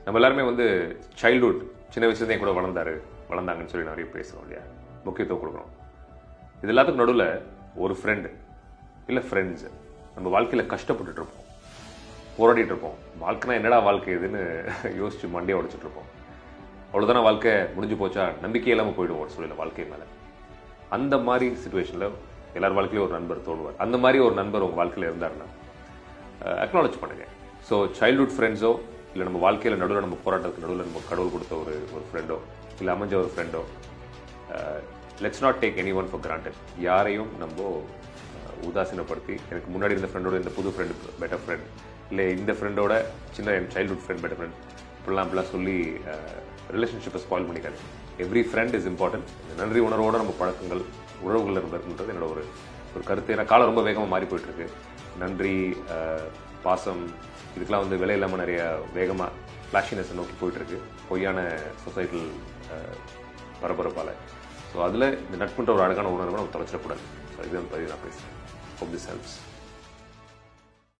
நம்ம எல்லாருமே வந்து சைல்ட்ஹுட் சின்ன வயசுலேருந்தே கூட வளர்ந்தாங்கன்னு சொல்லி நிறைய பேசுகிறோம் இல்லையா, முக்கியத்துவம் கொடுக்குறோம். இது எல்லாத்துக்கும் நடுவில் ஒரு ஃப்ரெண்டு இல்லை ஃப்ரெண்ட்ஸ் நம்ம வாழ்க்கையில் கஷ்டப்பட்டுட்டு இருப்போம், போராடிட்டு இருப்போம். வாழ்க்கைனா என்னடா வாழ்க்கை இதுன்னு யோசிச்சு மண்டையை உடைச்சிட்டு இருப்போம். அவ்வளோதான வாழ்க்கை முடிஞ்சு போச்சா, நம்பிக்கை இல்லாமல் போயிடுவோம் ஒரு சூழலில் வாழ்க்கை மேலே. அந்த மாதிரி சுச்சுவேஷனில் எல்லார் வாழ்க்கையிலும் ஒரு நண்பர் தோணுவார். அந்த மாதிரி ஒரு நண்பர் உங்கள் வாழ்க்கையில் இருந்தாருன்னா அக்னாலஜ் பண்ணுங்க. ஸோ சைல்ட்ஹுட் ஃப்ரெண்ட்ஸோ இல்லை நம்ம வாழ்க்கையில் நடுவில் நம்ம போராட்டத்துக்கு நடுவில் நம்ம கடவுள் கொடுத்த ஒரு ஃப்ரெண்டோ இல்லை அமைஞ்ச ஒரு ஃப்ரெண்டோ, let's not take any one for granted. யாரையும் நம்ம உதாசீனப்படுத்தி எனக்கு முன்னாடி இருந்த ஃப்ரெண்டோட இந்த புது ஃப்ரெண்டு பெட்டர் ஃப்ரெண்ட், இல்லை இந்த ஃப்ரெண்டோட சின்ன என் சைல்ட்ஹுட் ஃப்ரெண்ட் பெட்டர் ஃப்ரெண்ட் இப்படிலாம் சொல்லி ரிலேஷன்ஷிப்பை ஸ்பாயில் பண்ணிக்காது. Every friend is important. நன்றி உணர்வோட நம்ம பழக்கங்கள் உறவுகள் இருக்குன்றது என்னோட ஒரு கருத்து. ஏன்னா காலம் ரொம்ப வேகமாக மாறி போயிட்டுருக்கு. நன்றி, பாசம் இதுக்கெல்லாம் வந்து விலை இல்லாமல் நிறைய வேகமாக ஃப்ளாஷினஸை நோக்கி போயிட்டுருக்கு பொய்யான சொசைட்டல் பரபரப்பால். ஸோ அதில் இந்த நட்புன்ற ஒரு அழகான உணர்வை நம்ம தொலைச்சிடக்கூடாது. ஸோ இது பதிவு நான் பேசுகிறேன். Hope this helps.